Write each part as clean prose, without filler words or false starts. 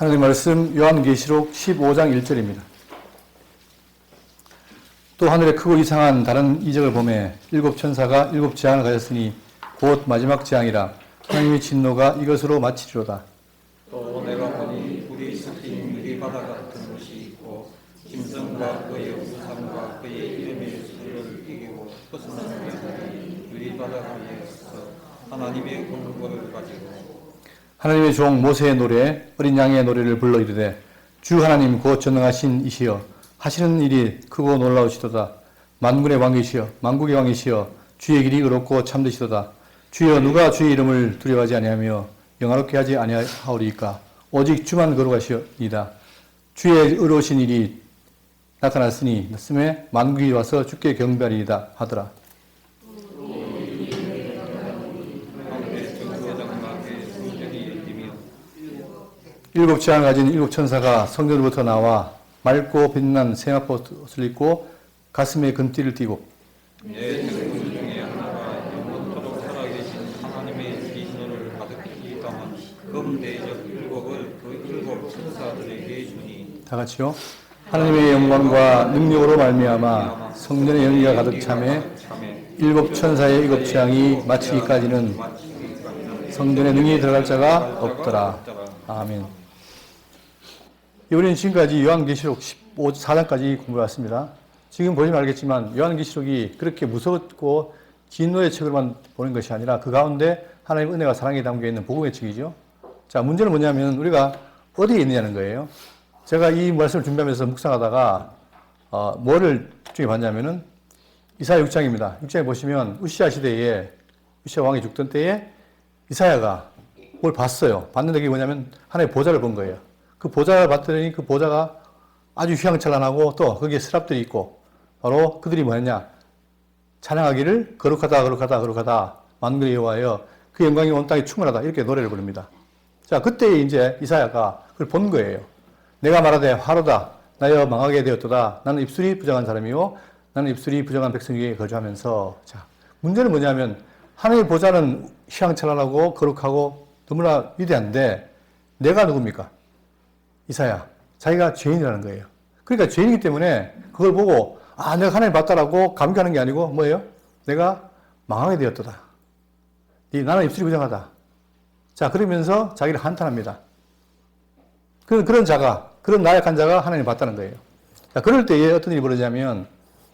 하나님 말씀 요한계시록 15장 1절입니다. 또 하늘에 크고 이상한 다른 이적을 보매 일곱 천사가 일곱 재앙을 가졌으니 곧 마지막 재앙이라 하나님의 진노가 이것으로 마치리로다. 또 내가 보니 불이 섞인 유리바다 같은 것이 있고 짐승과 그의 우상과 그의 이름의 수를 이기고 벗어나는 자들이 유리바다 위에 서서 하나님의 권능을 가지고 하나님의 종 모세의 노래 어린 양의 노래를 불러 이르되 주 하나님 곧 전능하신 이시여 하시는 일이 크고 놀라우시도다. 만군의 왕이시여 만국의 왕이시여 주의 길이 의롭고 참되시도다. 주여 누가 주의 이름을 두려워하지 아니하며 영화롭게 하지 아니하오리이까. 오직 주만 거룩하시이다. 주의 의로우신 일이 나타났으니 났음에 만국이 와서 주께 경배하리이다 하더라. 일곱 재앙을 가진 일곱 천사가 성전으로부터 나와 맑고 빛난 세마포옷을 입고 가슴에 금띠를 띠고 내 증분 중에 하나가 영원토록 살아계신 하나님의 진노를 가득히 담은 금대접 일곱을 그 일곱 천사들에게 주니 다 같이요. 하나님의 영광과 능력으로 말미암아 성전의 연기가 가득 차매 일곱 천사의 일곱 재앙이 마치기까지는 성전에 능히 들어갈 자가 없더라. 아멘. 우리는 지금까지 요한계시록 14장까지 공부해왔습니다. 지금 보시면 알겠지만 요한계시록이 그렇게 무섭고 진노의 책으로만 보는 것이 아니라 그 가운데 하나님의 은혜와 사랑이 담겨있는 복음의 책이죠. 자, 문제는 뭐냐면 우리가 어디에 있느냐는 거예요. 제가 이 말씀을 준비하면서 묵상하다가 뭐를 집중해 봤냐면은 이사야 6장입니다. 6장에 보시면 우시아 시대에 우시아 왕이 죽던 때에 이사야가 뭘 봤어요. 봤는데 그게 뭐냐면 하나님의 보좌를 본 거예요. 그 보좌를 봤더니 그 보좌가 아주 휘황찬란하고 또 거기에 스랍들이 있고 바로 그들이 뭐였냐 찬양하기를 거룩하다 거룩하다 거룩하다 만군의 여호와여 그 영광이 온 땅에 충만하다 이렇게 노래를 부릅니다. 자, 그때 이제 이사야가 그걸 본 거예요. 내가 말하되 화로다 나여 망하게 되었도다 나는 입술이 부정한 사람이요 나는 입술이 부정한 백성 위에 거주하면서. 자, 문제는 뭐냐면 하나님의 보좌는 휘황찬란하고 거룩하고 너무나 위대한데 내가 누굽니까? 이사야, 자기가 죄인이라는 거예요. 그러니까 죄인이기 때문에 그걸 보고 내가 하나님 봤다라고 감격하는 게 아니고 뭐예요? 내가 망하게 되었도다. 나는 입술이 부정하다. 자, 그러면서 자기를 한탄합니다. 그런 자가, 그런 나약한 자가 하나님 봤다는 거예요. 자, 그럴 때에 어떤 일이 벌어지냐면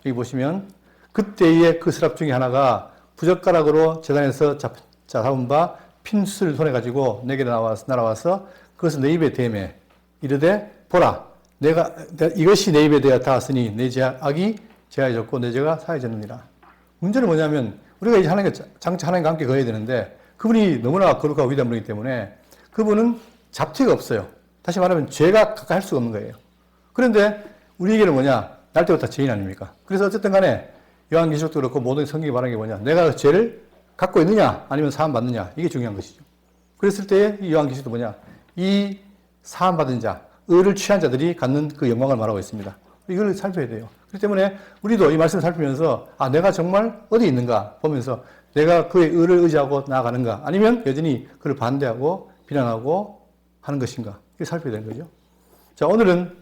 여기 보시면 그때의 그 스랍 중에 하나가 부젓가락으로 제단에서 잡은 바 핀수를 손에 가지고 내게 날아와서 그것을 내 입에 대매 이르되 보라 내가 이것이 내 입에 대어 닿았으니 내 악이 제하여졌고 내 죄가 사해졌느니라. 문제는 뭐냐면 우리가 이제 장차 하나님과 함께 거해야 되는데 그분이 너무나 거룩하고 위대한 분이기 때문에 그분은 잡티가 없어요. 다시 말하면 죄가 가까이 할 수가 없는 거예요. 그런데 우리에게는 뭐냐? 날 때부터 죄인 아닙니까? 그래서 어쨌든 간에 요한계시록도 그렇고 모든 성경이 말하는 게 뭐냐? 내가 죄를 갖고 있느냐 아니면 사함 받느냐 이게 중요한 것이죠. 그랬을 때 이 요한계시록도 뭐냐? 이 사함받은 자, 의를 취한 자들이 갖는 그 영광을 말하고 있습니다. 이걸 살펴야 돼요. 그렇기 때문에 우리도 이 말씀을 살피면서 내가 정말 어디 있는가 보면서 내가 그의 의를 의지하고 나아가는가 아니면 여전히 그를 반대하고 비난하고 하는 것인가 이걸 살펴야 되는 거죠. 자, 오늘은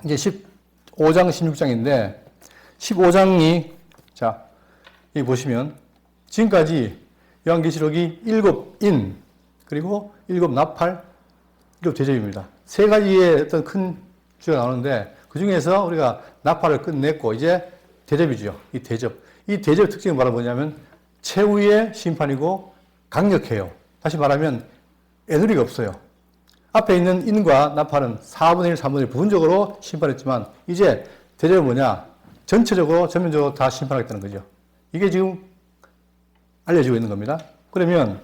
이제 15장, 16장인데 15장이 자, 여기 보시면 지금까지 요한계시록이 7인 그리고 7 나팔 일곱 대접입니다. 세 가지의 어떤 큰 주가 나오는데 그 중에서 우리가 나팔을 끝냈고 이제 대접이죠. 이 대접 특징은 바로 뭐냐면 최후의 심판이고 강력해요. 다시 말하면 애누리가 없어요. 앞에 있는 인과 나팔은 4분의 1, 3분의 1 부분적으로 심판했지만 이제 대접은 뭐냐? 전체적으로 전면적으로 다 심판하겠다는 거죠. 이게 지금 알려지고 있는 겁니다. 그러면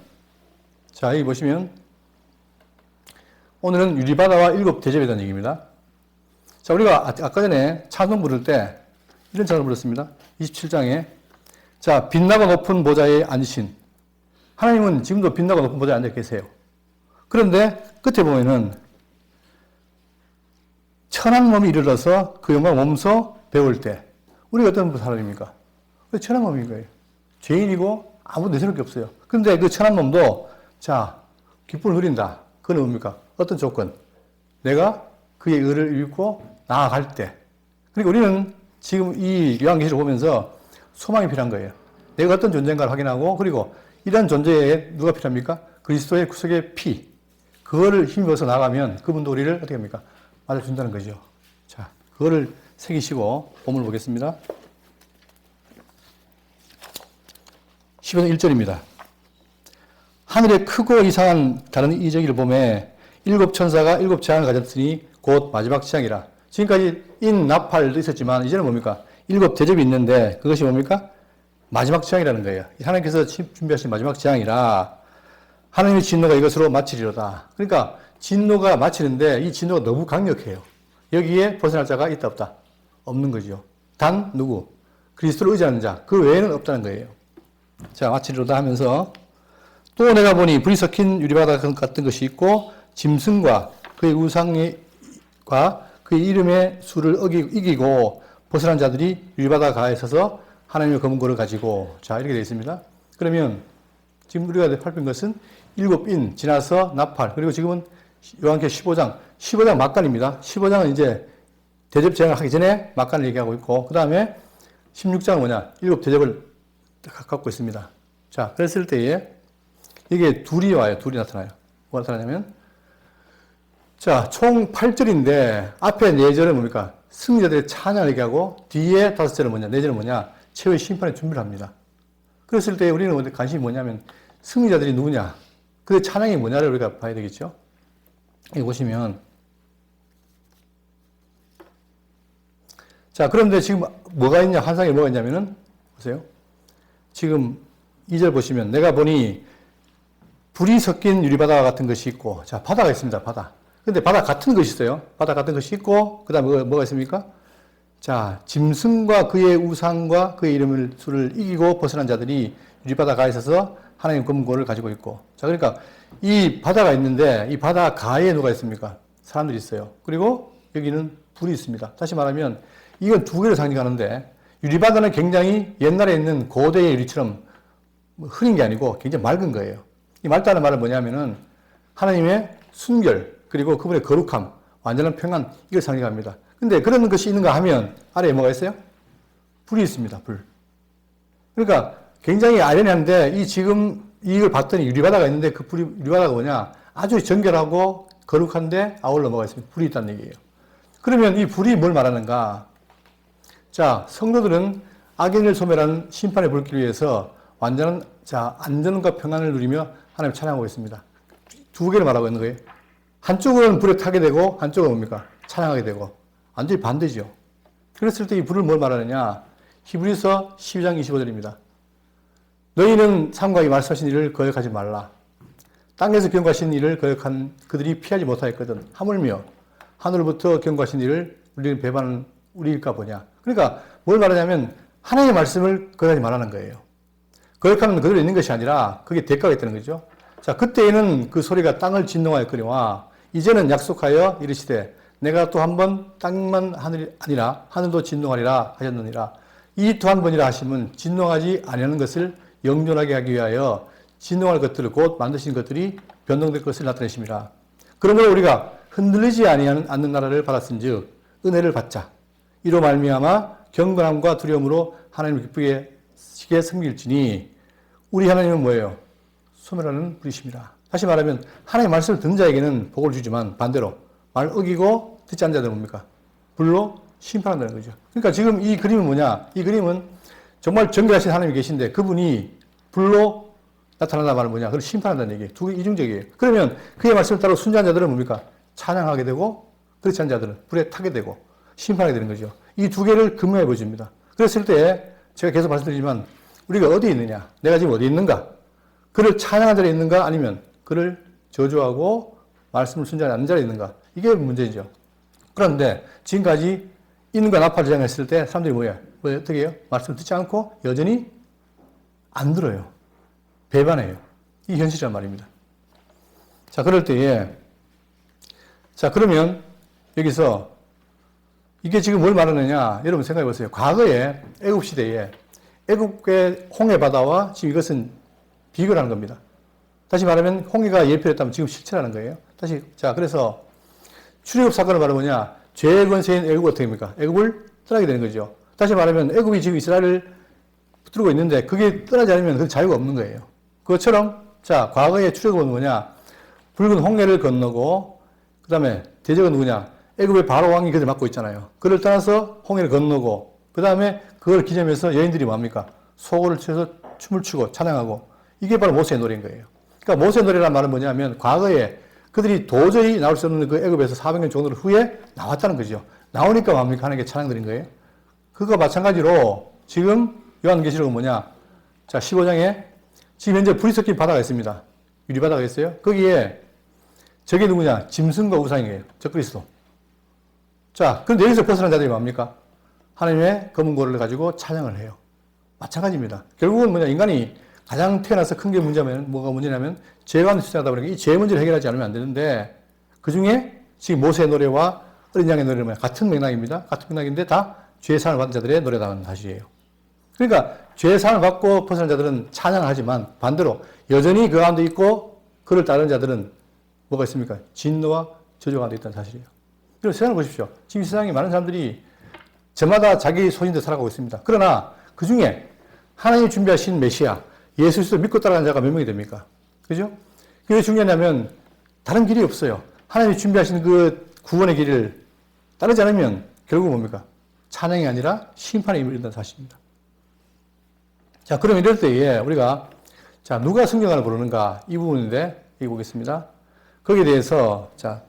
자, 여기 보시면 오늘은 유리바다와 일곱 대접에 대한 얘기입니다. 자, 우리가 아까 전에 찬송 부를 때 이런 찬송을 불렀습니다. 27장에 자, 빛나고 높은 보좌에 앉으신 하나님은 지금도 빛나고 높은 보좌에 앉아 계세요. 그런데 끝에 보면은 천한 몸이 이르러서 그 영광을 몸소 배울 때 우리가 어떤 사람입니까? 천한 몸인 거예요. 죄인이고 아무 내세울 게 없어요. 그런데 그 천한 몸도 자, 기쁨을 누린다. 그건 뭡니까? 어떤 조건? 내가 그의 의를 읽고 나아갈 때. 그러니까 우리는 지금 이 요한계시를 보면서 소망이 필요한 거예요. 내가 어떤 존재인가를 확인하고, 그리고 이런 존재에 누가 필요합니까? 그리스도의 구속의 피. 그거를 힘입어서 나가면 그분도 우리를 어떻게 합니까? 맞아준다는 거죠. 자, 그거를 새기시고 본문을 보겠습니다. 15장 1절입니다. 하늘에 크고 이상한 다른 이적을 보매 일곱 천사가 일곱 재앙을 가졌으니 곧 마지막 재앙이라. 지금까지 인나팔도 있었지만 이제는 뭡니까? 일곱 대접이 있는데 그것이 뭡니까? 마지막 재앙이라는 거예요. 하나님께서 준비하신 마지막 재앙이라. 하나님의 진노가 이것으로 마치리로다. 그러니까 진노가 마치는데 이 진노가 너무 강력해요. 여기에 벗어날 자가 있다 없다? 없는 거죠. 단 누구? 그리스도를 의지하는 자. 그 외에는 없다는 거예요. 자, 마치리로다 하면서 또 내가 보니 불이 섞인 유리바다 같은 것이 있고 짐승과 그의 우상과 그의 이름의 수를 이기고 벗어난 자들이 유리바다 가에 서서 하나님의 검은 고를 가지고, 자, 이렇게 되어 있습니다. 그러면 지금 우리가 살핀 것은 일곱 인 지나서 나팔, 그리고 지금은 요한계시록 15장 막간입니다. 15장은 이제 대접 재앙을 하기 전에 막간을 얘기하고 있고, 그 다음에 16장은 뭐냐? 일곱 대접을 갖고 있습니다. 자, 그랬을 때에 이게 둘이 와요. 둘이 나타나요. 뭐가 나타나냐면, 자, 총 8절인데 앞에 4절은 뭡니까? 승리자들의 찬양을 얘기하고 뒤에 5절은 뭐냐? 4절은 뭐냐? 최후의 심판의 준비를 합니다. 그랬을 때 우리는 관심이 뭐냐면 승리자들이 누구냐? 그의 찬양이 뭐냐를 우리가 봐야 되겠죠? 여기 보시면, 자, 그런데 지금 뭐가 있냐? 환상에 뭐가 있냐면은, 보세요. 지금 2절 보시면 내가 보니 불이 섞인 유리바다 같은 것이 있고, 자, 바다가 있습니다. 바다. 근데 바다 같은 것이 있어요. 바다 같은 것이 있고, 그 다음에 뭐가 있습니까? 자, 짐승과 그의 우상과 그의 이름을 수를 이기고 벗어난 자들이 유리바다 가에 있어서 하나님 검은고를 가지고 있고. 자, 그러니까 이 바다가 있는데 이 바다 가에 누가 있습니까? 사람들이 있어요. 그리고 여기는 불이 있습니다. 다시 말하면 이건 두 개를 상징하는데, 유리바다는 굉장히 옛날에 있는 고대의 유리처럼 흐린 게 아니고 굉장히 맑은 거예요. 이 맑다는 말은 뭐냐면은 하나님의 순결, 그리고 그분의 거룩함, 완전한 평안, 이걸 상징합니다. 근데 그런 것이 있는가 하면 아래에 뭐가 있어요? 불이 있습니다. 불. 그러니까 굉장히 아련한데 이 지금 이걸 봤더니 유리바다가 있는데 그 불이, 유리바다가 뭐냐? 아주 정결하고 거룩한데 아울러 뭐가 있습니다. 불이 있다는 얘기예요. 그러면 이 불이 뭘 말하는가? 자, 성도들은 악인을 소멸하는 심판의 불길 위해서 완전한, 자, 안전과 평안을 누리며 하나님을 찬양하고 있습니다. 두 개를 말하고 있는 거예요. 한쪽은 불에 타게 되고 한쪽은 뭡니까? 찬양하게 되고. 완전히 반대죠. 그랬을 때 이 불을 뭘 말하느냐? 히브리서 12장 25절입니다. 너희는 삼가이 말씀하신 일을 거역하지 말라. 땅에서 경고하신 일을 거역한 그들이 피하지 못하였거든. 하물며 하늘로부터 경고하신 일을 우리는 배반하는 우리일까 보냐. 그러니까 뭘 말하냐면 하나님의 말씀을 거역하지 말라는 거예요. 거역하면 그대로 있는 것이 아니라 그게 대가가 있다는 거죠. 자, 그때에는 그 소리가 땅을 진동하였거니와 이제는 약속하여 이르시되 내가 또 한 번 땅만 하늘이 아니라 하늘도 진동하리라 하셨느니라. 이 또 한 번이라 하심은 진동하지 아니하는 것을 영존하게 하기 위하여 진동할 것들을 곧 만드신 것들이 변동될 것을 나타내심이라. 그러므로 우리가 흔들리지 않는 나라를 받았은즉 은혜를 받자. 이로 말미암아 경건함과 두려움으로 하나님을 기쁘게 섬길지니 우리 하나님은 뭐예요? 소멸하는 분이십니다. 다시 말하면 하나님의 말씀을 듣는 자에게는 복을 주지만 반대로 말 어기고 듣지 않는 자들은 뭡니까? 불로 심판한다는 거죠. 그러니까 지금 이 그림은 뭐냐? 이 그림은 정말 정결하신 하나님이 계신데 그분이 불로 나타난다는 말은 뭐냐? 그걸 심판한다는 얘기예요. 두 개 이중적이에요. 그러면 그의 말씀을 따라 순종한 자들은 뭡니까? 찬양하게 되고 그렇지 않은 자들은 불에 타게 되고 심판하게 되는 거죠. 이 두 개를 금요해 보여줍니다. 그랬을 때 제가 계속 말씀드리지만 우리가 어디에 있느냐? 내가 지금 어디 있는가? 그를 찬양하는 자리에 있는가? 아니면 그를 저주하고 말씀을 순종하지 않는 자리에 있는가? 이게 문제죠. 그런데 지금까지 인과 나팔을 주장했을 때 사람들이 뭐예요? 어떻게 해요? 말씀을 듣지 않고 여전히 안 들어요. 배반해요. 이 현실이란 말입니다. 자, 그럴 때에 자, 그러면 여기서 이게 지금 뭘 말하느냐? 여러분 생각해 보세요. 과거에 애굽 시대에 애굽의 홍해 바다와 지금 이것은 비교를 하는 겁니다. 다시 말하면 홍해가 예표했다면 지금 실체라는 거예요. 다시 자, 그래서 출애굽 사건은 바로 뭐냐? 죄의 권세인 애굽을 어떻게 합니까? 애굽을 떠나게 되는 거죠. 다시 말하면 애굽이 지금 이스라엘을 붙들고 있는데 그게 떠나지 않으면 그 자유가 없는 거예요. 그것처럼 자, 과거의 출애굽은 뭐냐? 붉은 홍해를 건너고 그다음에 대적은 누구냐? 애굽의 바로 왕이 그들 맡고 있잖아요. 그를 떠나서 홍해를 건너고 그다음에 그걸 기념해서 여인들이 뭡니까? 소고를 쳐서 춤을 추고 찬양하고 이게 바로 모세의 노래인 거예요. 그러니까 모세의 노래란 말은 뭐냐면 과거에 그들이 도저히 나올 수 없는 그 애굽에서 400년 정도 후에 나왔다는 거죠. 나오니까 뭡니까? 하나님께 찬양 드린 거예요. 그거 마찬가지로 지금 요한계시록은 뭐냐? 자, 15장에 지금 현재 불이 섞인 바다가 있습니다. 유리바다가 있어요. 거기에 저게 누구냐? 짐승과 우상이에요. 저 그리스도. 자, 그런데 여기서 벗어난 자들이 뭡니까? 하나님의 검은 고를 가지고 찬양을 해요. 마찬가지입니다. 결국은 뭐냐? 인간이 가장 태어나서 큰 게 문제면, 뭐가 문제냐면, 죄가 수행하다 보니까 이 죄 문제를 해결하지 않으면 안 되는데, 그 중에 지금 모세의 노래와 어린 양의 노래는 같은 맥락입니다. 같은 맥락인데 다 죄의 사함을 받은 자들의 노래다는 사실이에요. 그러니까 죄의 사함을 받고 벗어난 자들은 찬양하지만 반대로 여전히 그 가운데 있고 그를 따르는 자들은 뭐가 있습니까? 진노와 저주 가운데 있다는 사실이에요. 그리고 세상을 보십시오. 지금 세상에 많은 사람들이 저마다 자기 소신대로 살아가고 있습니다. 그러나 그 중에 하나님이 준비하신 메시아, 예수 그리스도를 믿고 따라가는 자가 몇 명이 됩니까? 그죠? 그게 왜 중요하냐면 다른 길이 없어요. 하나님이 준비하신 그 구원의 길을 따르지 않으면 결국 뭡니까? 찬양이 아니라 심판에 이른다는 사실입니다. 자, 그럼 이럴 때에 우리가 자, 누가 성경을 부르는가 이 부분인데 여기 보겠습니다. 거기에 대해서 자,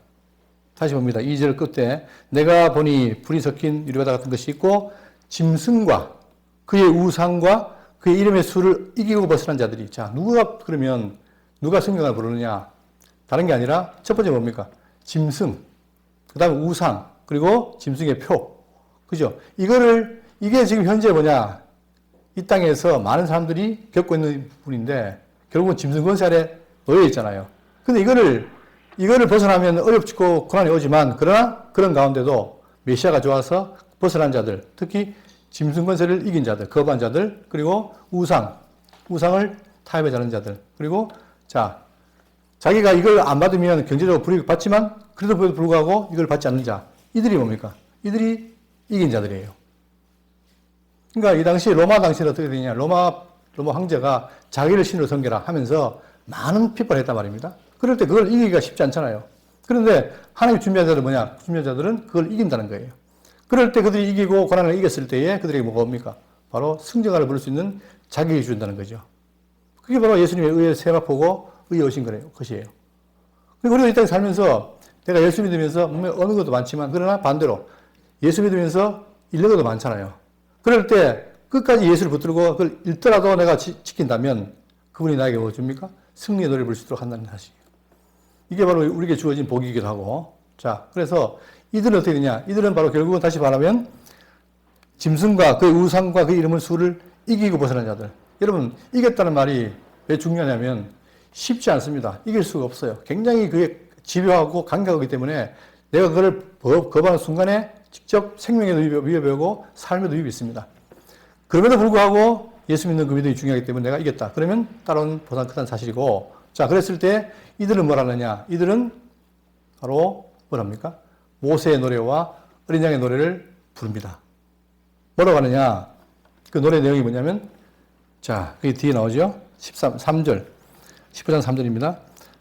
다시 봅니다. 2절 끝에 내가 보니 불이 섞인 유리바다 같은 것이 있고 짐승과 그의 우상과 그의 이름의 수를 이기고 벗어난 자들이 자, 그러면 누가 성경을 부르느냐? 다른 게 아니라 첫 번째 뭡니까? 짐승, 그 다음에 우상, 그리고 짐승의 표. 그죠? 이게 지금 현재 뭐냐? 이 땅에서 많은 사람들이 겪고 있는 분인데, 결국은 짐승 권세 아래 놓여 있잖아요. 근데 이거를 벗어나면 어렵고 고난이 오지만, 그러나 그런 가운데도 메시아가 좋아서 벗어난 자들, 특히 짐승 권세를 이긴 자들, 거부한 자들, 그리고 우상을 타협하지 않은 자들, 그리고 자, 자기가 이걸 안 받으면 경제적으로 불이익을 받지만 그래도 불구하고 이걸 받지 않는 자. 이들이 뭡니까? 이들이 이긴 자들이에요. 그러니까 이 당시 로마 당시는 어떻게 되냐? 로마 황제가 자기를 신으로 섬겨라 하면서 많은 핍박을 했단 말입니다. 그럴 때 그걸 이기기가 쉽지 않잖아요. 그런데 하나님이 준비한 자들은 뭐냐? 준비한 자들은 그걸 이긴다는 거예요. 그럴 때 그들이 이기고 고난을 이겼을 때에 그들에게 뭐가 옵니까? 바로 승전가를 부를 수 있는 자격이 준다는 거죠. 그게 바로 예수님의 의의 세마포고 의에 오신 것이에요. 그리고 우리가 이 땅에 살면서 내가 예수 믿으면서 분명히 얻는 것도 많지만 그러나 반대로 예수 믿으면서 잃는 것도 많잖아요. 그럴 때 끝까지 예수를 붙들고 그걸 잃더라도 내가 지킨다면 그분이 나에게 뭐 줍니까? 승리의 노래를 부를 수 있도록 한다는 사실이에요. 이게 바로 우리에게 주어진 복이기도 하고 자, 그래서 이들은 어떻게 되냐? 이들은 바로 결국은 다시 말하면 짐승과 그의 우상과 그 이름을 수를 이기고 벗어난 자들. 여러분, 이겼다는 말이 왜 중요하냐면 쉽지 않습니다. 이길 수가 없어요. 굉장히 그게 집요하고 강력하기 때문에 내가 그걸 거부하는 순간에 직접 생명에도 위협이 오고 삶에도 위협이 있습니다. 그럼에도 불구하고 예수 믿는 그 믿음이 중요하기 때문에 내가 이겼다. 그러면 따라온 보상 크다는 사실이고 자, 그랬을 때 이들은 뭘 하느냐? 이들은 바로 뭐랍니까? 모세의 노래와 어린 양의 노래를 부릅니다. 뭐라고 하느냐? 그 노래 내용이 뭐냐면 자, 그게 뒤에 나오죠? 3절. 15장 3절입니다.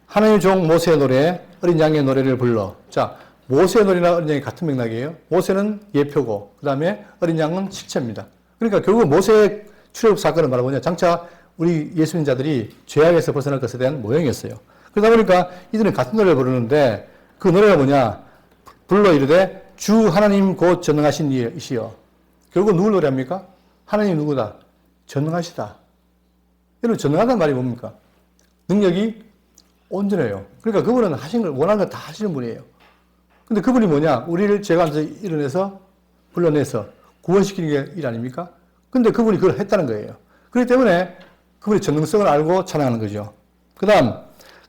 하나님의 종 모세의 노래, 어린 양의 노래를 불러. 자, 모세의 노래나 어린 양이 같은 맥락이에요. 모세는 예표고, 그 다음에 어린 양은 실체입니다. 그러니까 결국 모세의 출애굽 사건은 바로 뭐냐? 장차 우리 예수 믿자들이 죄악에서 벗어날 것에 대한 모형이었어요. 그러다 보니까 이들은 같은 노래를 부르는데 그 노래가 뭐냐? 불러 이르되 주 하나님 곧 전능하신 이시여. 결국 누굴 노래합니까? 하나님 누구다? 전능하시다. 여러분, 전능하다는 말이 뭡니까? 능력이 온전해요. 그러니까 그분은 하신 걸, 원하는 걸 다 하시는 분이에요. 근데 그분이 뭐냐? 우리를 죄가에서 일어내서, 불러내서 구원시키는 게 일 아닙니까? 근데 그분이 그걸 했다는 거예요. 그렇기 때문에 그분의 전능성을 알고 찬양하는 거죠. 그 다음,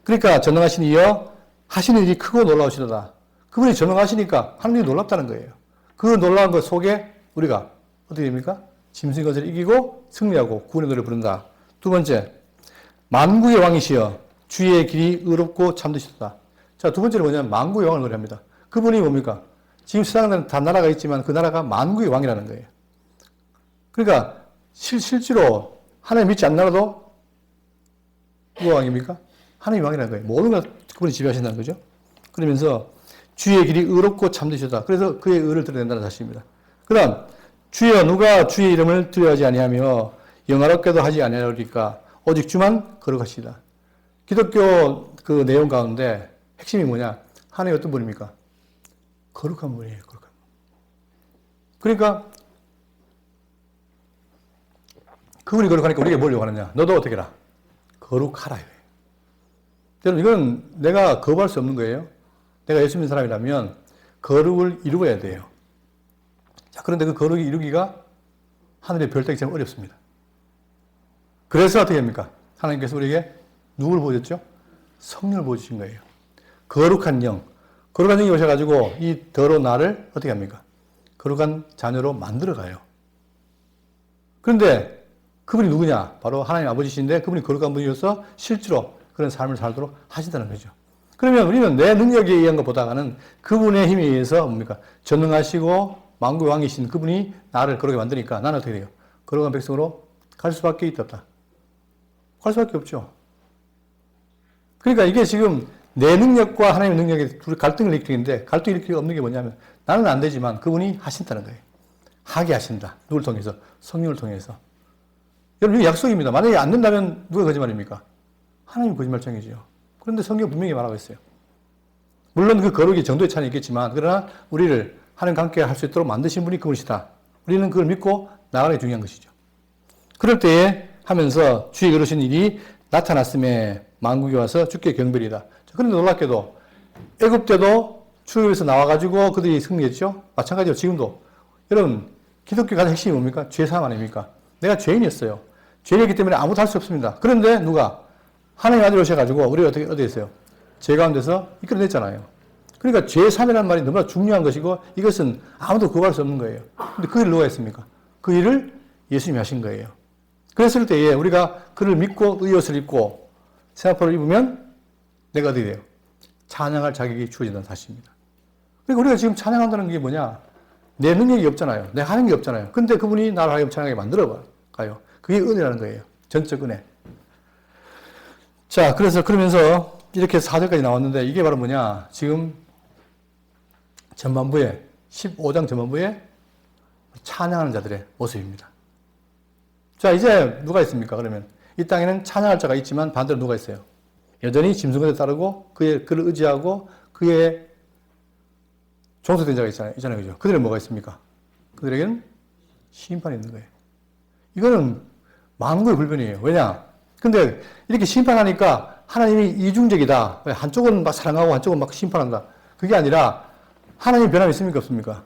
그러니까 전능하신 이여 하시는 일이 크고 놀라우시도다. 그분이 전능하시니까 하나님이 놀랍다는 거예요. 그 놀라운 것 속에 우리가 어떻게 됩니까? 짐승의 것을 이기고 승리하고 구원의 노래를 부른다. 두 번째, 만국의 왕이시여 주의 길이 의롭고 참되시도다. 자, 두 번째는 뭐냐면 만국의 왕을 노래합니다. 그분이 뭡니까? 지금 세상에는 다 나라가 있지만 그 나라가 만국의 왕이라는 거예요. 그러니까 실제로 하나님 믿지 않나라도 누가 왕입니까? 하나님이 왕이라는 거예요. 모든 걸 그분이 지배하신다는 거죠. 그러면서 주의 길이 의롭고 참되시다. 그래서 그의 의를 드러낸다는 사실입니다. 그 다음 주여 누가 주의 이름을 두려워하지 아니하며 영화롭게도 하지 아니하리까 오직 주만 거룩하시다. 기독교 그 내용 가운데 핵심이 뭐냐? 하나님 어떤 분입니까? 거룩한 분이에요. 거룩한 분. 그러니까 그분이 거룩하니까 우리가 뭘 요구하느냐? 너도 어떻게 해라? 거룩하라. 여러분 이건 내가 거부할 수 없는 거예요. 내가 예수 믿는 사람이라면 거룩을 이루어야 돼요. 자, 그런데 그 거룩이 이루기가 하늘의 별 따기처럼 어렵습니다. 그래서 어떻게 합니까? 하나님께서 우리에게 누굴 보여줬죠? 성령을 보여주신 거예요. 거룩한 영. 거룩한 영이 오셔가지고 이 더러운 나를 어떻게 합니까? 거룩한 자녀로 만들어가요. 그런데 그분이 누구냐? 바로 하나님 아버지신데 그분이 거룩한 분이어서 실제로 그런 삶을 살도록 하신다는 거죠. 그러면 우리는 내 능력에 의한 것보다는 그분의 힘에 의해서 뭡니까? 전능하시고 만국의 왕이신 그분이 나를 거룩하게 만드니까 나는 어떻게 돼요? 거룩한 백성으로 갈 수밖에 없다. 갈 수밖에 없죠. 그러니까 이게 지금 내 능력과 하나님의 능력이 둘이 갈등을 일으키는데 갈등을 일으키기 없는 게 뭐냐면 나는 안 되지만 그분이 하신다는 거예요. 하게 하신다. 누굴 통해서? 성령을 통해서. 여러분 이게 약속입니다. 만약에 안 된다면 누가 거짓말입니까? 하나님이 거짓말쟁이죠. 그런데 성경 분명히 말하고 있어요. 물론 그 거룩이 정도의 차이는 있겠지만 그러나 우리를 하나님과 함께 할 수 있도록 만드신 분이 그분이시다. 우리는 그걸 믿고 나가는 게 중요한 것이죠. 그럴 때에 하면서 주의 이루신 일이 나타났음에 만국이 와서 주께 경배리다. 그런데 놀랍게도 애굽 때도 출애굽에서 나와가지고 그들이 승리했죠. 마찬가지로 지금도 여러분 기독교 가장 핵심이 뭡니까? 죄사함 아닙니까? 내가 죄인이었어요. 죄인이기 때문에 아무도 할 수 없습니다. 그런데 누가 하나님 아들이 오셔가지고 우리가 어디 했어요? 죄 가운데서 이끌어냈잖아요. 그러니까 죄사함이라는 말이 너무나 중요한 것이고 이것은 아무도 구할 수 없는 거예요. 근데 그 일을 누가 했습니까? 그 일을 예수님이 하신 거예요. 그랬을 때에 우리가 그를 믿고 의옷을 입고 세마포를 입으면 내가 어디 돼요? 찬양할 자격이 주어진다는 사실입니다. 그러니까 우리가 지금 찬양한다는 게 뭐냐? 내 능력이 없잖아요. 내가 하는 게 없잖아요. 근데 그분이 나를 하여 찬양하게 만들어 가요. 그게 은혜라는 거예요. 전적 은혜. 자, 그러면서 이렇게 4절까지 나왔는데 이게 바로 뭐냐? 지금 전반부에 15장 전반부에 찬양하는 자들의 모습입니다. 자, 이제 누가 있습니까? 그러면 이 땅에는 찬양할 자가 있지만 반대로 누가 있어요? 여전히 짐승을 따르고 그를 의지하고 그의 종속된 자가 있잖아요. 그죠? 그들은 뭐가 있습니까? 그들에게는 심판이 있는 거예요. 이거는 만국의 불변이에요. 왜냐? 근데 이렇게 심판하니까 하나님이 이중적이다. 한쪽은 막 사랑하고 한쪽은 막 심판한다. 그게 아니라 하나님 변함이 있습니까? 없습니까?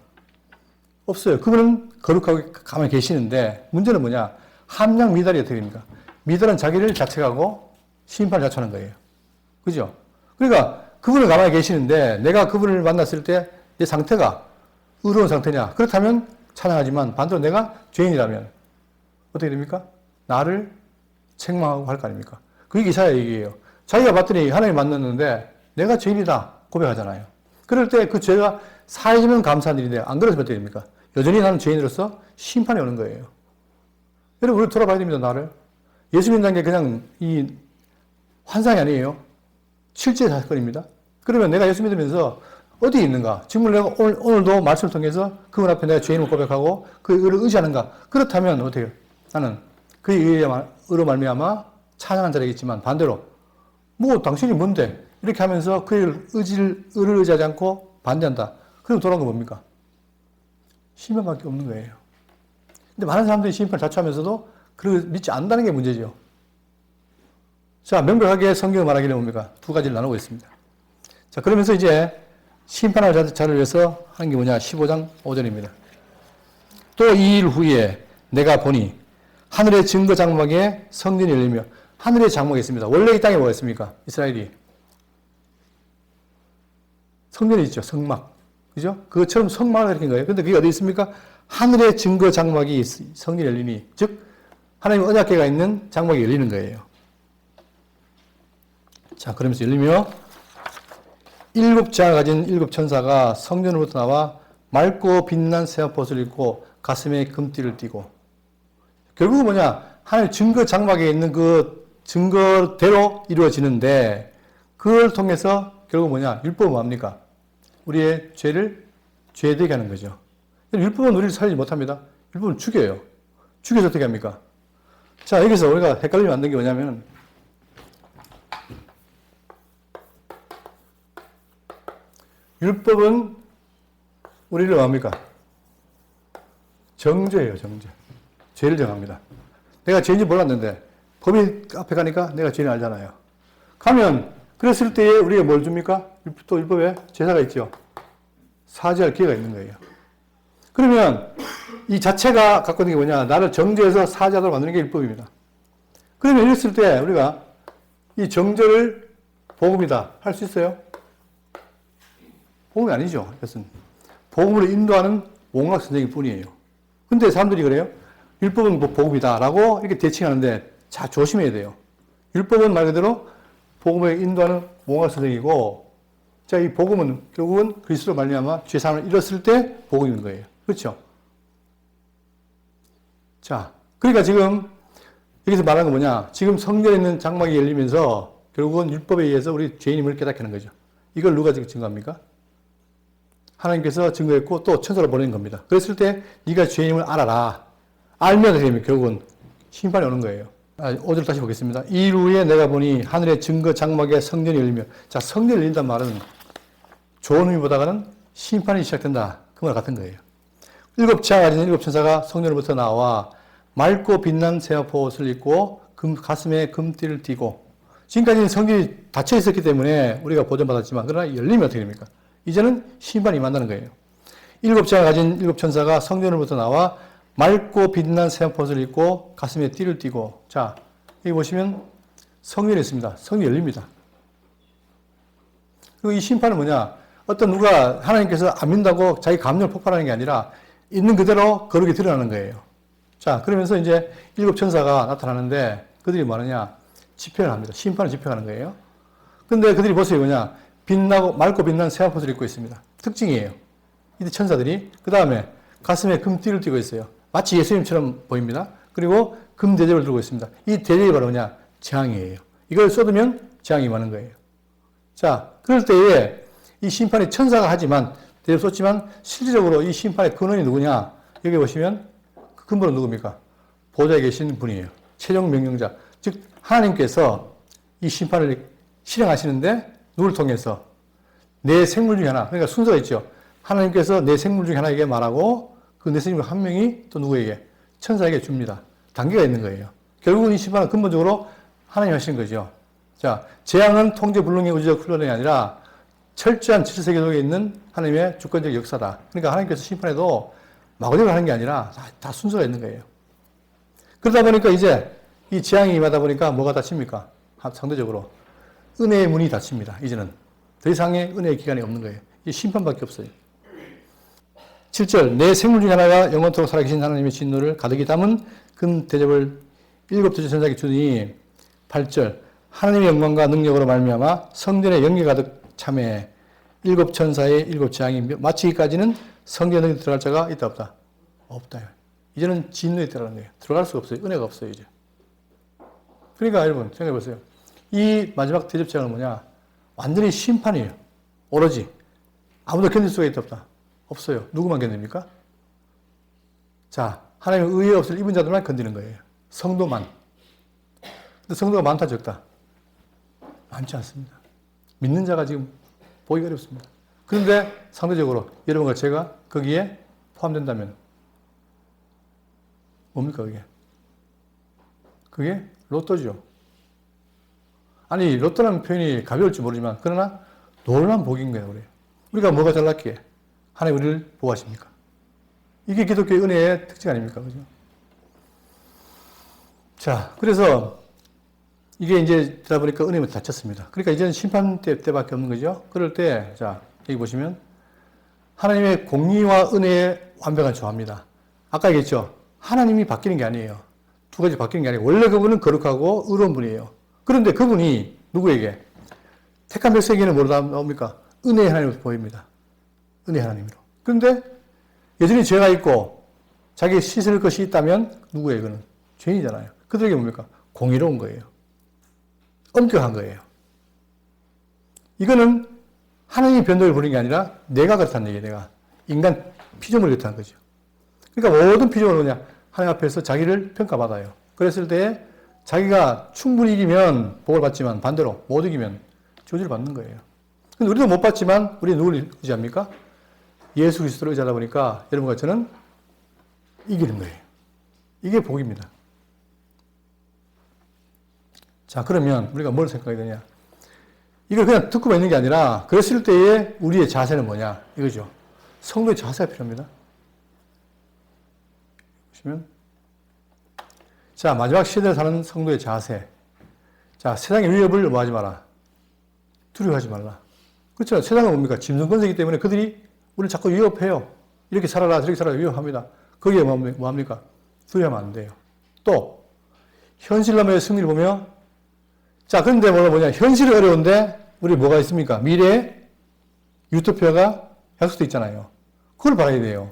없어요. 그분은 거룩하게 가만히 계시는데 문제는 뭐냐? 함량 미달이 어떻게 됩니까? 미달은 자기를 자책하고 심판을 자초하는 거예요. 그죠? 그러니까 그분을 가만히 계시는데 내가 그분을 만났을 때 내 상태가 의로운 상태냐? 그렇다면 찬양하지만 반대로 내가 죄인이라면 어떻게 됩니까? 나를 책망하고 할 거 아닙니까? 그게 이사야 얘기예요. 자기가 봤더니 하나님 만났는데 내가 죄인이다 고백하잖아요. 그럴 때 그 죄가 사해지면 감사한 일인데 안 그러면 어떻게 됩니까? 여전히 나는 죄인으로서 심판이 오는 거예요. 여러분 우리 돌아봐야 됩니다. 나를. 예수 믿는 게 그냥 이 환상이 아니에요. 실제 사건입니다. 그러면 내가 예수 믿으면서 어디에 있는가? 지금 내가 오늘도 말씀을 통해서 그분 앞에 내가 죄인을 고백하고 그 의를 의지하는가? 그렇다면 어떻게 해요? 나는 그의 의로 말미암아 찬양한 자리겠지만 반대로 뭐 당신이 뭔데? 이렇게 하면서 그의 의를 의지하지 않고 반대한다. 그럼 돌아온 건 뭡니까? 심판밖에 없는 거예요. 근데 많은 사람들이 심판을 자초하면서도 그걸 믿지 않는다는 게 문제죠. 자, 명백하게 성경을 말하기를 뭡니까? 두 가지를 나누고 있습니다. 자, 그러면서 이제 심판할 자를 위해서 하는 게 뭐냐? 15장 5절입니다. 또 이 일 후에 내가 보니 하늘의 증거 장막에 성전이 열리며 하늘의 장막이 있습니다. 원래 이 땅에 뭐가 있습니까? 이스라엘이. 성전이 있죠. 성막. 그죠? 그것처럼 성막을 일으킨 거예요. 근데 그게 어디 있습니까? 하늘의 증거 장막이 성전이 열리니. 즉, 하나님의 언약궤가 있는 장막이 열리는 거예요. 자, 그러면서 열리며 일곱 장을 가진 일곱 천사가 성전으로부터 나와 맑고 빛난 세마포옷을 입고 가슴에 금띠를 띠고, 결국은 뭐냐, 하나님 증거 장막에 있는 그 증거대로 이루어지는데, 그걸 통해서 결국 뭐냐, 율법은 뭡니까? 우리의 죄를 죄되게 하는 거죠. 율법은 우리를 살리지 못합니다. 율법은 죽여요. 죽여서 어떻게 합니까? 자, 여기서 우리가 헷갈리면 안 되는 게 뭐냐면, 율법은 우리를 뭡니까? 정죄예요, 정죄. 죄를 정합니다. 내가 죄인지 몰랐는데, 법인 앞에 가니까 내가 죄인 알잖아요. 가면, 그랬을 때에 우리가 뭘 줍니까? 또 율법에 제사가 있죠. 사죄할 기회가 있는 거예요. 그러면, 이 자체가 갖고 있는 게 뭐냐? 나를 정죄해서 사죄하도록 만드는 게 율법입니다. 그러면 이랬을 때 우리가 이 정죄를 복음이다 할 수 있어요? 복음이 아니죠. 이것은 복음으로 인도하는 몽락 선생님 뿐이에요. 근데 사람들이 그래요? 율법은 뭐 복음이다 라고 이렇게 대칭하는데, 자, 조심해야 돼요. 율법은 말 그대로 복음에 인도하는 몽락 선생이고, 자, 이 복음은 결국은 그리스도로 말미암아 죄사함을 이뤘을 때 복음인 거예요. 그렇죠? 자, 그러니까 지금 여기서 말하는 건 뭐냐? 지금 성전에 있는 장막이 열리면서 결국은 율법에 의해서 우리 죄인임을 깨닫게 하는 거죠. 이걸 누가 증거합니까? 하나님께서 증거했고 또 천사로 보낸 겁니다. 그랬을 때 네가 죄인임을 알아라. 알면 되면 결국은 심판이 오는 거예요. 5절 다시 보겠습니다. 이후에 내가 보니 하늘의 증거 장막에 성전이 열리며, 자, 성전이 열린다는 말은 좋은 의미보다는 심판이 시작된다. 그 말 같은 거예요. 일곱 지하 가진 일곱 천사가 성전으로부터 나와 맑고 빛난 세마포 옷을 입고 가슴에 금띠를 띠고, 지금까지는 성전이 닫혀 있었기 때문에 우리가 보존받았지만, 그러나 열리면 어떻게 됩니까? 이제는 심판이 임한다는 거예요. 일곱 지하 가진 일곱 천사가 성전으로부터 나와 맑고 빛난 세마포 옷을 입고 가슴에 띠를 띠고, 자, 여기 보시면 성전이 있습니다. 성전이 열립니다. 그리고 이 심판은 뭐냐? 어떤 누가 하나님께서 안 믿는다고 자기 감정을 폭발하는 게 아니라 있는 그대로 거룩이 드러나는 거예요. 자, 그러면서 이제 일곱 천사가 나타나는데 그들이 뭐 하느냐? 집회를 합니다. 심판을 집회하는 거예요. 근데 그들이 보세요. 뭐냐? 빛나고, 맑고 빛난 세마포옷을 입고 있습니다. 특징이에요. 이 천사들이. 그 다음에 가슴에 금띠를 띠고 있어요. 마치 예수님처럼 보입니다. 그리고 금 대접을 들고 있습니다. 이 대접이 바로 뭐냐? 재앙이에요. 이걸 쏟으면 재앙이 임하는 거예요. 자, 그럴 때에 이 심판이 천사가 하지만, 대접 쏟지만, 실질적으로 이 심판의 근원이 누구냐? 여기 보시면 그 근본은 누굽니까? 보좌에 계신 분이에요. 최종 명령자. 즉, 하나님께서 이 심판을 실행하시는데 누구를 통해서? 내 생물 중에 하나. 그러니까 순서가 있죠. 하나님께서 내 생물 중에 하나에게 말하고 그 내 생물 한 명이 또 누구에게? 천사에게 줍니다. 단계가 있는 거예요. 결국은 이 심판은 근본적으로 하나님이 하신 거죠. 자, 재앙은 통제불능의 우주적 훈련이 아니라 철저한 질서 계속에 있는 하나님의 주권적 역사다. 그러니까 하나님께서 심판해도 마구대로 하는 게 아니라 다 순서가 있는 거예요. 그러다 보니까 이제 이 재앙이 임하다 보니까 뭐가 닫힙니까? 상대적으로 은혜의 문이 닫힙니다. 이제는 더 이상의 은혜의 기간이 없는 거예요. 이 심판밖에 없어요. 7절, 내 생물 중에 하나가 영원토록 살아계신 하나님의 진노를 가득히 담은 금 대접을 일곱 대접 천사에게 주니, 8절, 하나님의 영광과 능력으로 말미암아 성전에 연기 가득 참에 일곱 천사의 일곱 재앙이 마치기까지는 성전에 들어갈 자가 있다 없다? 없다. 이제는 진노에 들어가는 거예요. 들어갈 수가 없어요. 은혜가 없어요, 이제. 그러니까 여러분 생각해 보세요. 이 마지막 대접 재앙은 뭐냐? 완전히 심판이에요. 오로지 아무도 견딜 수가 있다 없다? 없어요. 누구만 견딥니까? 자, 하나님의 의에 없을 입은 자들만 견디는 거예요. 성도만. 근데 성도가 많다 적다? 많지 않습니다. 믿는 자가 지금 보기가 어렵습니다. 그런데 상대적으로 여러분과 제가 거기에 포함된다면 뭡니까 그게? 그게 로또죠. 아니, 로또라는 표현이 가벼울지 모르지만 그러나 놀라운 복인 거예요. 우리가 뭐가 잘났기에 하나님 우리를 보호하십니까? 이게 기독교의 은혜의 특징 아닙니까? 그죠? 자, 그래서 이게 이제 되다 보니까 은혜가 닫혔습니다. 그러니까 이제는 심판 때밖에 없는 거죠. 그럴 때, 자, 여기 보시면 하나님의 공의와 은혜의 완벽한 조화입니다. 아까 얘기했죠. 하나님이 바뀌는 게 아니에요. 두 가지 바뀌는 게 아니고 원래 그분은 거룩하고 의로운 분이에요. 그런데 그분이 누구에게? 택한 백성에게는 뭐로 나옵니까? 은혜의 하나님으로 보입니다. 은혜의 하나님으로. 그런데 여전히 죄가 있고 자기 씻을 것이 있다면 누구예요? 이거는 죄인이잖아요. 그들에게 뭡니까? 공의로운 거예요. 엄격한 거예요. 이거는 하나님이 변덕을 부리는 게 아니라 내가 그렇다는 얘기예요. 내가. 인간 피조물이 그렇다는 거죠. 그러니까 모든 피조물은 뭐냐? 하나님 앞에서 자기를 평가받아요. 그랬을 때 자기가 충분히 이기면 복을 받지만 반대로 못 이기면 저주를 받는 거예요. 근데 우리도 못 받지만 우리 누구를 의지합니까? 예수 그리스도를 의지하다 보니까 여러분과 저는 이기는 거예요. 이게 복입니다. 자, 그러면 우리가 뭘 생각해야 되냐? 이걸 그냥 듣고만 있는 게 아니라 그랬을 때의 우리의 자세는 뭐냐? 이거죠. 성도의 자세가 필요합니다. 보시면 자, 마지막 시대를 사는 성도의 자세. 자, 세상의 위협을 뭐하지 마라. 두려워하지 말라. 그렇죠. 세상은 뭡니까? 짐승권세이기 때문에 그들이 우리를 자꾸 위협해요. 이렇게 살아라, 저렇게 살아라 위협합니다. 거기에 뭐합니까? 두려워하면 안 돼요. 또 현실남의 승리를 보며 자, 그런데 뭐냐? 현실이 어려운데 우리 뭐가 있습니까? 미래에 유토피아가 약속돼 있잖아요. 그걸 봐야 돼요.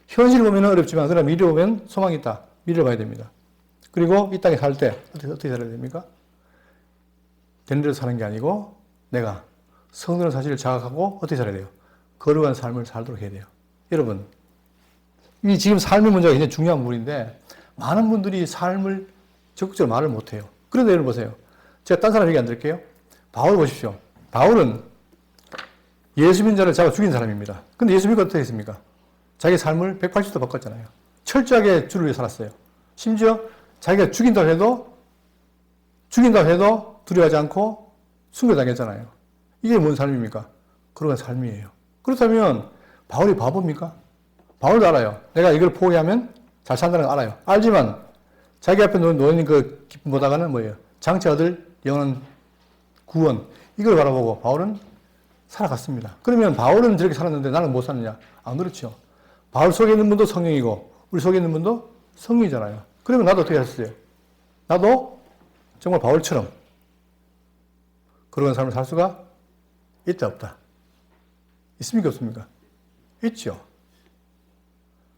현실을 보면 어렵지만 그러나 미래 보면 소망이 있다. 미래를 봐야 됩니다. 그리고 이 땅에 살 때 어떻게 살아야 됩니까? 된 대로 사는 게 아니고 내가 성도라는 사실을 자각하고 어떻게 살아야 돼요? 거룩한 삶을 살도록 해야 돼요. 여러분, 이 지금 삶의 문제가 굉장히 중요한 부분인데 많은 분들이 삶을 적극적으로 말을 못해요. 그런데 여러분 보세요. 제가 딴 사람 얘기 안 드릴게요. 바울 보십시오. 바울은 예수 믿는 자를 잡아 죽인 사람입니다. 근데 예수 믿고 어떻게 했습니까? 자기 삶을 180도 바꿨잖아요. 철저하게 주를 위해 살았어요. 심지어 자기가 죽인다고 해도 두려워하지 않고 순교당했잖아요. 이게 뭔 삶입니까? 그런 삶이에요. 그렇다면 바울이 바보입니까? 바울도 알아요. 내가 이걸 포기하면 잘 산다는 걸 알아요. 알지만 자기 앞에 놓인 그 기쁨보다가는 뭐예요? 장차 얻을 영원한 구원. 이걸 바라보고 바울은 살아갔습니다. 그러면 바울은 저렇게 살았는데 나는 못 사느냐? 안 그렇죠. 바울 속에 있는 분도 성령이고 우리 속에 있는 분도 성령이잖아요. 그러면 나도 어떻게 했어요? 나도 정말 바울처럼 그런 삶을 살 수가 있다 없다? 있습니까 없습니까? 있죠.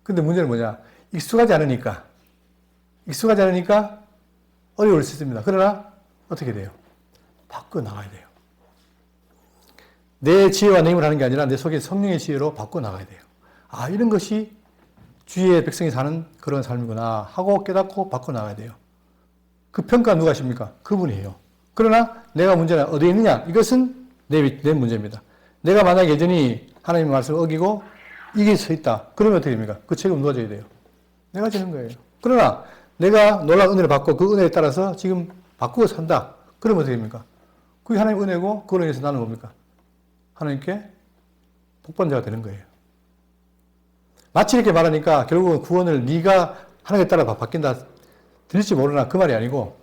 근데 문제는 뭐냐? 익숙하지 않으니까 어려울 수 있습니다. 그러나 어떻게 돼요? 바꿔 나가야 돼요. 내 지혜와 내 힘을 하는 게 아니라 내 속에 성령의 지혜로 바꿔 나가야 돼요. 아, 이런 것이 주의 백성이 사는 그런 삶이구나 하고 깨닫고 바꿔 나가야 돼요. 그 평가 누가 하십니까? 그분이 해요. 그러나 내가 문제는 어디에 있느냐? 이것은 내 문제입니다. 내가 만약에 여전히 하나님의 말씀을 어기고 이게 서 있다. 그러면 어떻게 됩니까? 그 책임 누가 져야 돼요? 내가 지는 거예요. 그러나 내가 놀라운 은혜를 받고 그 은혜에 따라서 지금 바꾸고 산다. 그러면 어떻게 됩니까? 그게 하나님의 은혜고 그걸로 인해서 나는 뭡니까? 하나님께 복받는 자가 되는 거예요. 마치 이렇게 말하니까 결국은 구원을 네가 하나님에 따라 바뀐다 들릴지 모르나 그 말이 아니고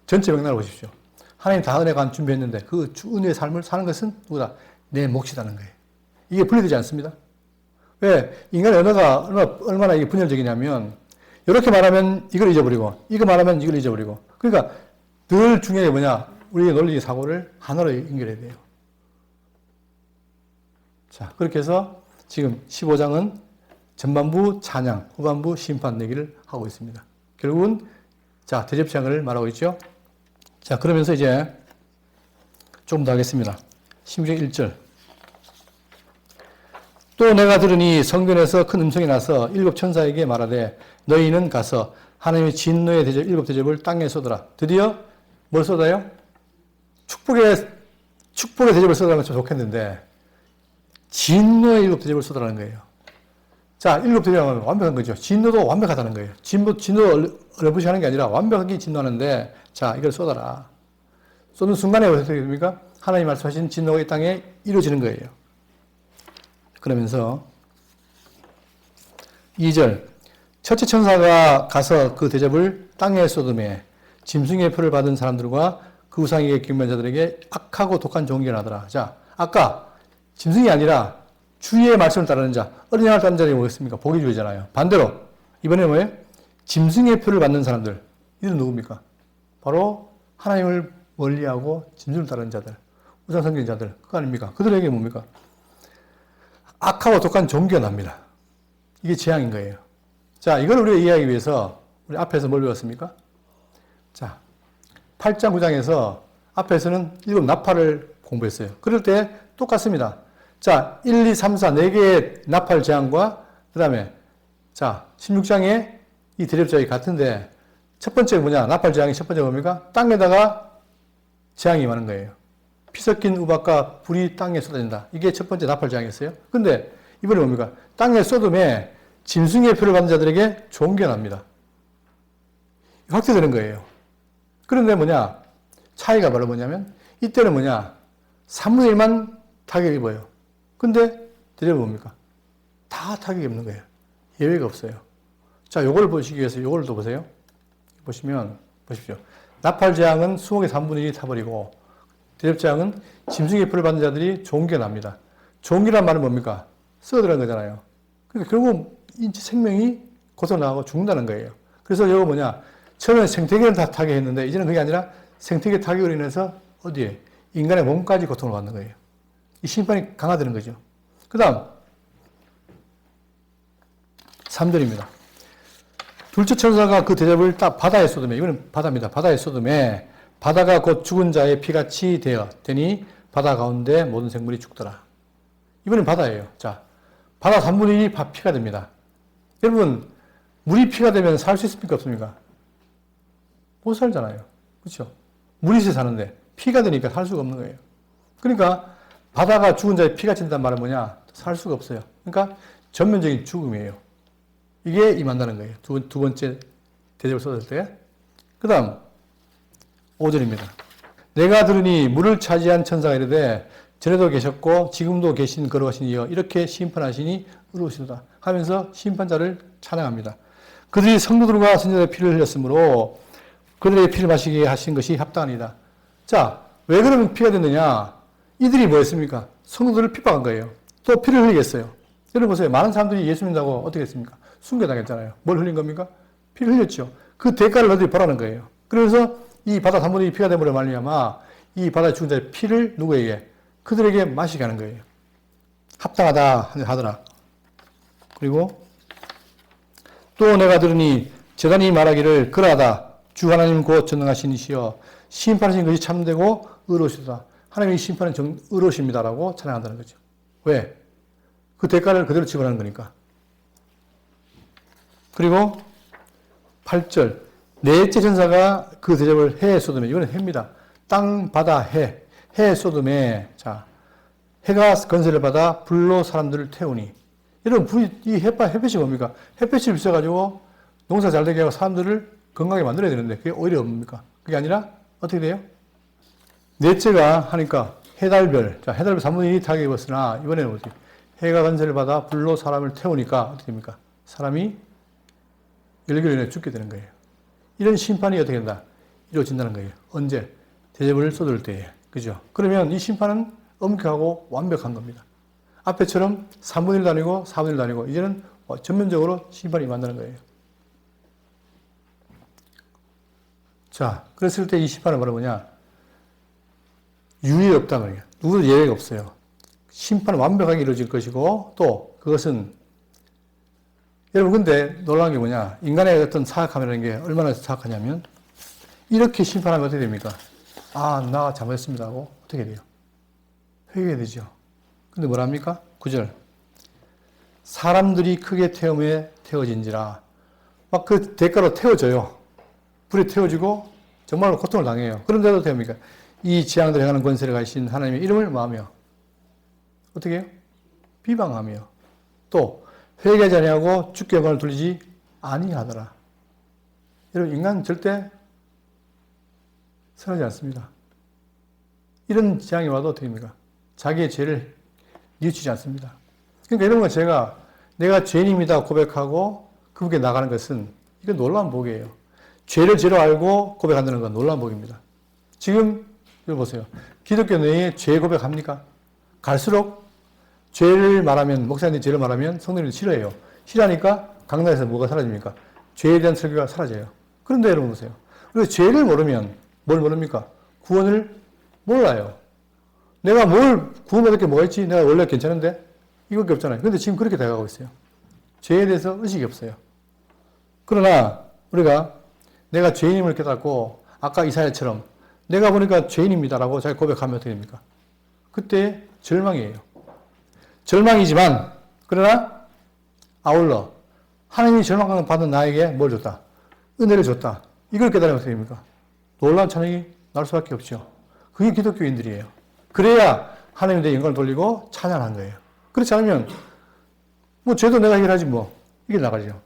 전체 맥락을 보십시오. 하나님 다 은혜가 준비했는데 그 은혜의 삶을 사는 것은 누구다? 내 몫이라는 거예요. 이게 분리되지 않습니다. 왜? 인간의 언어가 얼마나 이게 분열적이냐면 이렇게 말하면 이걸 잊어버리고 이거 말하면 이걸 잊어버리고 그러니까 늘 중요한 게 뭐냐? 우리의 논리 사고를 하나로 연결해야 돼요. 자, 그렇게 해서 지금 15장은 전반부 찬양, 후반부 심판 내기를 하고 있습니다. 결국은 자, 대접장을 말하고 있죠. 자, 그러면서 이제 조금 더 하겠습니다. 16장 1절. 또 내가 들으니 성전에서 큰 음성이 나서 일곱 천사에게 말하되 너희는 가서 하나님의 진노의 대접, 일곱 대접을 땅에 쏟아라. 드디어 뭘 쏟아요? 축복의 대접을 쏟아라면 좀 좋겠는데 진노의 일곱 대접을 쏟아라는 거예요. 자, 일곱 대접은 완벽한 거죠. 진노도 완벽하다는 거예요. 진노도 어렴풋이 하는 게 아니라 완벽하게 진노하는데 자, 이걸 쏟아라. 쏟는 순간에 어떻게 됩니까? 하나님 말씀하신 진노가 이 땅에 이루어지는 거예요. 그러면서 2절 첫째 천사가 가서 그 대접을 땅에 쏟음에 짐승의 표를 받은 사람들과 그 우상에게 기울인 자들에게 악하고 독한 종기를 하더라. 자, 아까 짐승이 아니라 주의 말씀을 따르는 자, 어린 양을 따르는 자들이 뭐겠습니까? 복이 주잖아요. 반대로 이번에 뭐예요? 짐승의 표를 받는 사람들. 이들은 누굽니까? 바로 하나님을 멀리하고 짐승을 따르는 자들, 우상 섬기는 자들. 그거 아닙니까? 그들에게 뭡니까? 악하고 독한 종기가 납니다. 이게 재앙인 거예요. 자, 이걸 우리가 이해하기 위해서 우리 앞에서 뭘 배웠습니까? 자, 8장 9장에서 앞에서는 7 나팔을 공부했어요. 그럴 때 똑같습니다. 자, 1, 2, 3, 4, 4개의 나팔 재앙과 그 다음에 자, 16장에 이 대접자가 같은데 첫 번째 뭐냐? 나팔 재앙이 첫 번째 뭡니까? 땅에다가 재앙이 임하는 거예요. 피 섞인 우박과 불이 땅에 쏟아진다. 이게 첫 번째 나팔 재앙이었어요. 근데 이번에 뭡니까? 땅의 소돔에 짐승의 표를 받은 자들에게 종겨납니다. 확대되는 거예요. 그런데 뭐냐? 차이가 바로 뭐냐면 이때는 뭐냐? 3분의 1만 타격을 입어요. 근데 대접은 뭡니까? 다 타격이 없는 거예요. 예외가 없어요. 자, 요걸 보시기 위해서 요걸 또 보세요. 보시면 보십시오. 나팔 재앙은 수목의 3분의 1이 타버리고 대접 재앙은 짐승의 표를 받는 자들이 종겨납니다. 종기란 말은 뭡니까? 썩어 들어간 거잖아요. 그러니까 결국 인체 생명이 고통당하고 죽는다는 거예요. 그래서 이거 뭐냐? 처음에 생태계를 다 타격했는데 이제는 그게 아니라 생태계 타격으로 인해서 어디에? 인간의 몸까지 고통을 받는 거예요. 이 심판이 강화되는 거죠. 그 다음 3절입니다. 둘째 천사가 그 대접을 딱 바다에 쏟음에, 이거는 바다입니다. 바다에 쏟음에 바다가 곧 죽은 자의 피같이 되니 바다 가운데 모든 생물이 죽더라. 이번엔 바다예요. 자, 바다 3분의 1이 피가 됩니다. 여러분, 물이 피가 되면 살 수 있습니까? 없습니까? 못 살잖아요. 그렇죠? 물이 있어 사는데 피가 되니까 살 수가 없는 거예요. 그러니까 바다가 죽은 자의 피가 친다는 말은 뭐냐? 살 수가 없어요. 그러니까 전면적인 죽음이에요. 이게 임한다는 거예요. 두 번째 대접을 쏟을 때. 그 다음 5절입니다. 내가 들으니 물을 차지한 천사가 이르되 전에도 계셨고 지금도 계신 걸어가신 이여 이렇게 심판하시니 의로우시도다 하면서 심판자를 찬양합니다. 그들이 성도들과 선지자의 피를 흘렸으므로 그들의 피를 마시게 하신 것이 합당하니다. 자, 왜 그러면 피가 됐느냐? 이들이 뭐였습니까? 성도들을 핍박한 거예요. 또 피를 흘리겠어요. 여러분 보세요. 많은 사람들이 예수 믿는다고 어떻게 했습니까? 순교당했잖아요. 뭘 흘린 겁니까? 피를 흘렸죠. 그 대가를 너희들이 보라는 거예요. 그래서 이 바다 3분의 1이 피가 되므로 말미암아 이 바다에 죽은 자의 피를 누구에게? 그들에게 마시게 하는 거예요. 합당하다 하더라. 그리고 또 내가 들으니 제단이 말하기를 그러하다. 주 하나님 곧 전능하신 이시여 심판하신 것이 참되고 의로우시다. 하나님의 심판은 의로우십니다라고 찬양한다는 거죠. 왜? 그 대가를 그대로 지불하는 거니까. 그리고 8절 넷째 천사가 그 대접을 해에 쏟음에, 이거는 해입니다. 땅, 바다, 해 쏟음에, 자, 해가 건설을 받아 불로 사람들을 태우니. 여러분, 이 햇볕이 뭡니까? 햇볕이 비춰가지고 농사 잘 되게 하고 사람들을 건강하게 만들어야 되는데, 그게 오히려 뭡니까? 그게 아니라, 어떻게 돼요? 넷째가 하니까 해달별, 자, 해달별 3분의 1이 타격을 입었으나, 이번에는 뭐지? 해가 건설을 받아 불로 사람을 태우니까, 어떻게 됩니까? 사람이 열기로 인해 죽게 되는 거예요. 이런 심판이 어떻게 된다? 이루어진다는 거예요. 언제? 대접을 쏟을 때에. 그죠? 그러면 이 심판은 엄격하고 완벽한 겁니다. 앞에처럼 3분의 1도 아니고 4분의 1도 아니고 이제는 전면적으로 심판이 임한다는 거예요. 자, 그랬을 때 이 심판은 바로 뭐냐? 유예 없다는 거예요. 누구도 예외가 없어요. 심판은 완벽하게 이루어질 것이고 또 그것은 여러분 근데 놀라운 게 뭐냐? 인간의 어떤 사악함이라는 게 얼마나 사악하냐면 이렇게 심판하면 어떻게 됩니까? 아, 나 잘못했습니다 하고 어떻게 돼요? 회개해야 되죠. 근데 뭐랍니까? 9절. 사람들이 크게 태워진지라. 막 그 대가로 태워져요. 불에 태워지고 정말로 고통을 당해요. 그런데도 됩니까? 이 재앙들을 행하는 권세를 가지신 하나님의 이름을 뭐하며? 어떻게 해요? 비방하며. 또 회개하지 아니하고 주께 영광을 돌리지 아니하더라. 여러분 인간 절대 선하지 않습니다. 이런 재앙이 와도 어떻게 됩니까? 자기의 죄를 뉘우치지 않습니다. 그러니까 이런 건 내가 죄인입니다 고백하고 그분께 나가는 것은 이건 놀라운 복이에요. 죄를 죄로 알고 고백한다는 건 놀라운 복입니다. 지금 여기 보세요. 기독교 내에 죄 고백합니까? 갈수록 죄를 말하면 목사님들이 죄를 말하면 성도님들이 싫어해요. 싫어하니까 강단에서 뭐가 사라집니까? 죄에 대한 설교가 사라져요. 그런데 여러분 보세요. 우리가 죄를 모르면 뭘 모릅니까? 구원을 몰라요. 내가 뭘 구원받을 게 뭐가 있지? 내가 원래 괜찮은데? 이거밖에 없잖아요. 근데 지금 그렇게 돼가고 있어요. 죄에 대해서 의식이 없어요. 그러나 우리가 내가 죄인임을 깨닫고 아까 이사야처럼 내가 보니까 죄인입니다라고 자기 고백하면 어떻게 됩니까? 그때 절망이에요. 절망이지만 그러나 아울러 하나님이 절망받은 나에게 뭘 줬다? 은혜를 줬다. 이걸 깨달으면 어떻게 됩니까? 놀라운 찬양이 날 수밖에 없죠. 그게 기독교인들이에요. 그래야 하나님에 대해 영광을 돌리고 찬양한 거예요. 그렇지 않으면 뭐 죄도 내가 해결하지 뭐 이게 나가죠.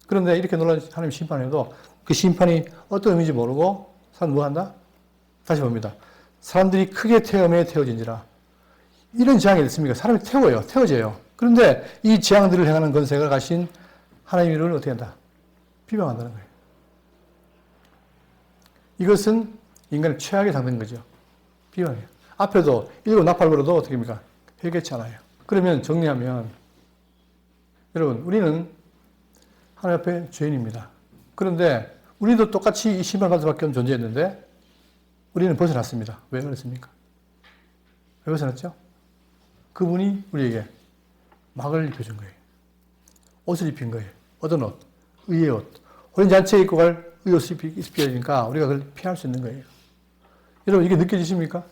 그런데 이렇게 놀라운 하나님 심판해도 그 심판이 어떤 의미인지 모르고 사람 뭐 한다? 다시 봅니다. 사람들이 크게 태워진지라. 이런 재앙이 됐습니까? 사람이 태워져요. 그런데 이 재앙들을 행하는 권세가 가신 하나님을 어떻게 한다? 비방한다는 거예요. 이것은 인간의 최악의 상태인 거죠. 비방이에요. 앞에도 일곱 나팔부로도 어떻게 합니까? 회개치 않아요. 그러면 정리하면 여러분 우리는 하나님 앞에 죄인입니다. 그런데 우리도 똑같이 이 심판받을 수밖에 없는 존재였는데 우리는 벗어났습니다. 왜 그렇습니까? 왜 벗어났죠? 그분이 우리에게 막을 입혀준 거예요. 옷을 입힌 거예요. 어떤 옷? 의의 옷. 혼인잔치에 입고 갈 의의 옷을 입혀주니까 우리가 그걸 피할 수 있는 거예요. 여러분 이게 느껴지십니까?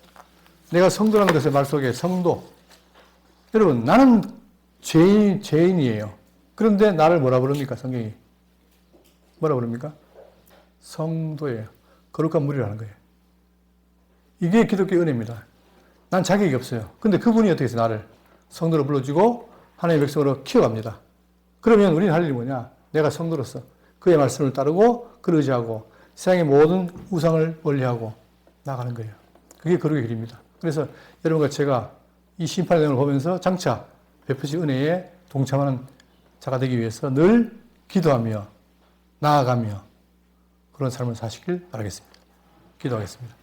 내가 성도라는 것의 말 속에 성도. 여러분 나는 죄인이에요. 그런데 나를 뭐라 부릅니까? 성경이. 뭐라 부릅니까? 성도예요. 거룩한 무리라는 거예요. 이게 기독교의 은혜입니다. 난 자격이 없어요. 근데 그분이 어떻게 해서 나를 성도로 불러주고 하나님의 백성으로 키워갑니다. 그러면 우리는 할 일이 뭐냐? 내가 성도로서 그의 말씀을 따르고 그를 의지하고 세상의 모든 우상을 멀리하고 나가는 거예요. 그게 거룩의 길입니다. 그래서 여러분과 제가 이 심판의 내용을 보면서 장차 베푸신 은혜에 동참하는 자가 되기 위해서 늘 기도하며 나아가며 그런 삶을 사시길 바라겠습니다. 기도하겠습니다.